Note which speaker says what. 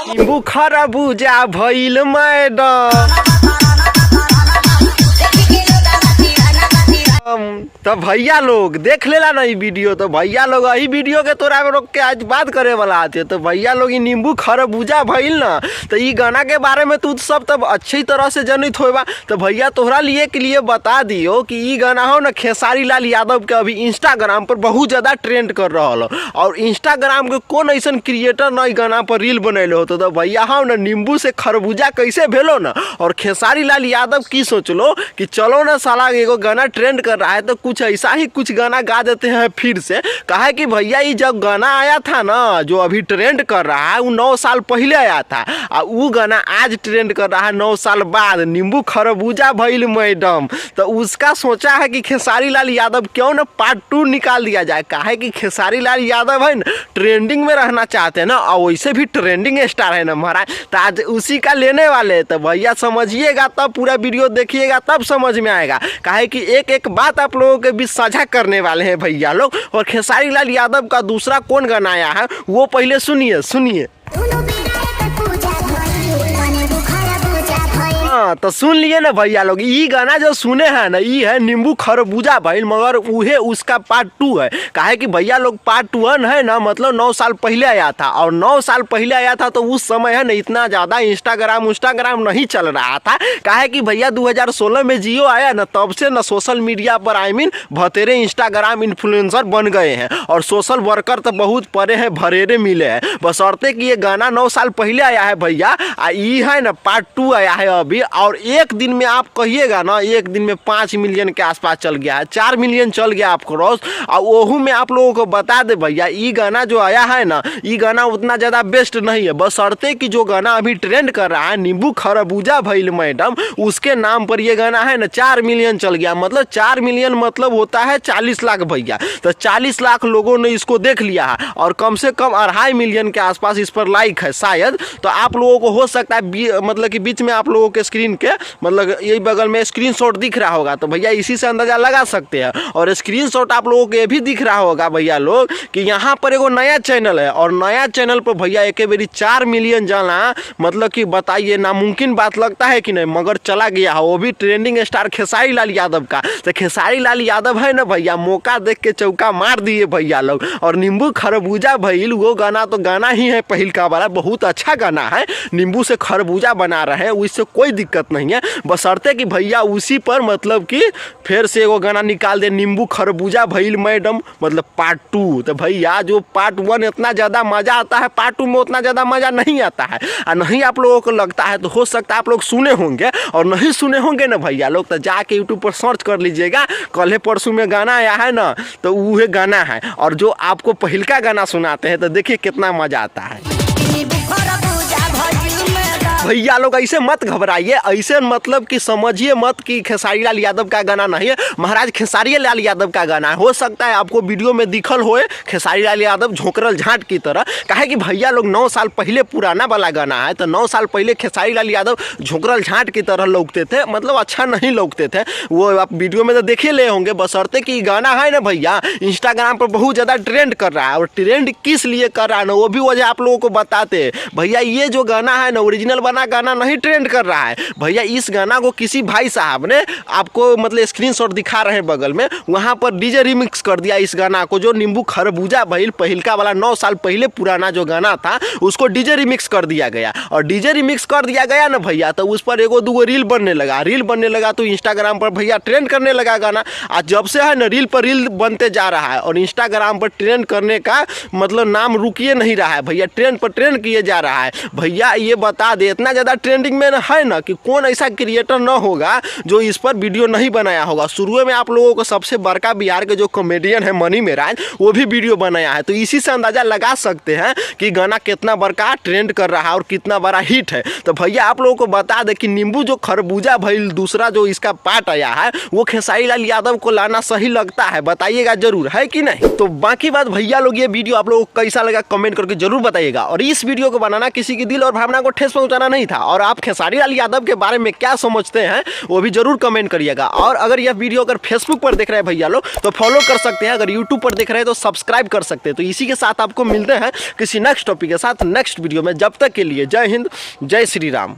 Speaker 1: नींबू खरबूजा भइल मैडम। तो भैया लोग देख लेला ना वीडियो, तो भैया लोग यही वीडियो के तोरा रोक के आज बात करे वाला आते। तो भैया लोग ये नींबू खरबूजा भइल ना, तो ये गाना के बारे में तू सब तब अच्छी तरह से जनित होगा। तो भैया तोहरा लिए बता दियो कि ये गाना हो ना खेसारी लाल यादव के अभी इंस्टाग्राम पर बहुत ज़्यादा ट्रेंड कर रहा हो, और इंस्टाग्राम के कौन ऐसा क्रिएटर ना गाना पर रील बनैले हो। तो भैया हो ना नींबू से खरबूजा कैसे भेलो ना, और खेसारी लाल यादव की सोच लो कि चलो ना साला एगो गाना ट्रेंड कर रहा है तो कुछ ऐसा ही कुछ गाना गा देते हैं फिर से। कहा कि भैया ये जब गाना आया था ना जो अभी ट्रेंड कर रहा है वो 9 साल पहले आया था, और वो गाना आज ट्रेंड कर रहा है 9 साल बाद, नींबू खरबूजा भइल मैडम। तो उसका सोचा है कि खेसारी लाल यादव क्यों ना पार्ट 2 निकाल दिया जाए। कहा है कि खेसारी लाल यादव है ना ट्रेंडिंग में रहना चाहते हैं ना, और वैसे भी ट्रेंडिंग स्टार है ना महाराज, तो आज उसी का लेने वाले। तो भैया समझिएगा, तब पूरा वीडियो देखिएगा तब समझ में आएगा। कहा कि एक एक बात आप लोगों के बीच साझा करने वाले हैं भैया लोग। और खेसारी लाल यादव का दूसरा कौन गाना आया है वो पहले सुनिए। हाँ तो सुन लिए ना भैया लोग, ये गाना जो सुने हैं ना ये है नींबू खरबूजा भइल, मगर उहे उसका पार्ट 2 है। काहे कि भैया लोग पार्ट 1 है ना, मतलब 9 साल पहले आया था, और 9 साल पहले आया था तो उस समय है ना इतना ज़्यादा इंस्टाग्राम नहीं चल रहा था। काहे कि भैया 2016 में जियो आया ना, तब से ना सोशल मीडिया पर भतेरे इंस्टाग्राम इन्फ्लुएंसर बन गए हैं, और सोशल वर्कर तो बहुत परे हैं, भरेरे मिले हैं। बशर्ते कि ये गाना 9 साल पहले आया है भैया, ये है ना पार्ट 2 आया है अभी, और एक दिन में आप कहिएगा ना एक दिन में 5 मिलियन के आसपास चल गया है, 4 मिलियन चल गया आप क्रॉस। और वहू में आप लोगों को बता दे भैया ये गाना जो आया है ना ये गाना उतना ज़्यादा बेस्ट नहीं है। बशर्ते कि जो गाना अभी ट्रेंड कर रहा है नींबू खरबूजा भइल मैडम, उसके नाम पर ये गाना है ना 4 मिलियन चल गया। मतलब 4 मिलियन मतलब होता है 40 लाख भैया। तो 40 लाख लोगों ने इसको देख लिया है, और कम से कम 2.5 मिलियन के आसपास इस पर लाइक है शायद। तो आप लोगों को हो सकता है मतलब कि बीच में आप लोगों के स्क्रीन के मतलब यही बगल में स्क्रीनशॉट दिख रहा होगा, तो भैया इसी से अंदाजा लगा सकते हैं। और स्क्रीनशॉट आप लोगों को ये भी दिख रहा होगा भैया लोग कि यहाँ पर एगो नया चैनल है, और नया चैनल पर भैया एक बारी 4 मिलियन जाना मतलब कि बताइए नामुमकिन बात लगता है कि नहीं, मगर चला गया है, वो भी ट्रेंडिंग स्टार खेसारी लाल यादव का। तो खेसारी लाल यादव है ना भैया मौका देख के चौका मार दिए भैया लोग। और नींबू खरबूजा भइल वो गाना तो गाना ही है पहिलका वाला, बहुत अच्छा गाना है। नींबू से खरबूजा बना रहे हैं, उससे कोई दिक्कत नहीं है, बशर्ते कि भैया उसी पर मतलब कि फिर से वो गाना निकाल दे नींबू खरबूजा भइल मैडम, मतलब पार्ट 2। तो भैया जो पार्ट 1 इतना ज़्यादा मज़ा आता है, पार्ट 2 में उतना ज़्यादा मज़ा नहीं आता है। और नहीं आप लोगों को लगता है तो हो सकता है आप लोग सुने होंगे, और नहीं सुने होंगे ना भैया लोग तो जाके यूट्यूब पर सर्च कर लीजिएगा। कल परसों में गाना आया है ना तो वह गाना है, और जो आपको पहिलका गाना सुनाते हैं तो देखिए कितना मज़ा आता है। भैया लोग ऐसे मत घबराइए, ऐसे मतलब कि समझिए मत कि खेसारी लाल यादव का गाना नहीं है महाराज, खेसारी लाल यादव का गाना है। हो सकता है आपको वीडियो में दिखल होए खेसारी लाल यादव झोंकरल झांट की तरह। कहे कि भैया लोग 9 साल पहले पुराना वाला गाना है, तो 9 साल पहले खेसारी लाल यादव झोंकरल झांट की तरह लौकते थे, मतलब अच्छा नहीं लौकते थे वो, आप वीडियो में तो देखे ले होंगे। बशर्ते कि गाना है ना भैया इंस्टाग्राम पर बहुत ज़्यादा ट्रेंड कर रहा है, और ट्रेंड किस लिए कर रहा है ना वो भी वजह आप लोगों को बताते। भैया ये जो गाना है ना ओरिजिनल गाना नहीं ट्रेंड कर रहा है भैया, इस गाना को किसी भाई साहब ने आपको मतलब स्क्रीनशॉट दिखा रहे हैं बगल में, वहां पर डीजे रिमिक्स कर दिया इस गाना को, जो नींबू खरबूजा भइल पहिलका वाला 9 साल पहले पुराना जो गाना था उसको डीजे रिमिक्स कर दिया गया। और डीजे रिमिक्स कर दिया गया ना भैया तो उस पर एगो दूगो रील बनने लगा तो इंस्टाग्राम पर भैया ट्रेंड करने लगा गाना। आज जब से है ना रील पर रील बनते जा रहा है, और इंस्टाग्राम पर ट्रेंड करने का मतलब नाम रुकिए नहीं रहा है भैया, ट्रेंड पर ट्रेंड किए जा रहा है। भैया ये बता दे इतना ज़्यादा ट्रेंडिंग में है ना कि कौन ऐसा क्रिएटर ना होगा जो इस पर वीडियो नहीं बनाया होगा। शुरू में आप लोगों को सबसे बड़का बिहार के जो कॉमेडियन है मनी मेराज वो भी वीडियो बनाया है, तो इसी से अंदाज़ा लगा सकते हैं कि गाना कितना बड़का ट्रेंड कर रहा है और कितना बड़ा हिट है। तो भैया आप लोगों को बता दें कि नींबू जो खरबूजा भइल दूसरा जो इसका पार्ट आया है वो खेसारी लाल यादव को लाना सही लगता है, बताइएगा जरूर, है कि नहीं। तो बाकी बात भैया लोग ये वीडियो आप लोगों को कैसा लगा कमेंट करके जरूर बताइएगा, और इस वीडियो को बनाना किसी की दिल और भावना को ठेस पहुंचाना नहीं था। और आप खेसारी लाल यादव के बारे में क्या समझते हैं वो भी जरूर कमेंट करिएगा। और अगर यह वीडियो अगर फेसबुक पर देख रहे हैं भैया लोग तो फॉलो कर सकते हैं, अगर यूट्यूब पर देख रहे हैं तो सब्सक्राइब कर सकते हैं। तो इसी के साथ आपको मिलते हैं किसी नेक्स्ट टॉपिक के साथ नेक्स्ट वीडियो में। जब तक के लिए जय हिंद, जय श्री राम।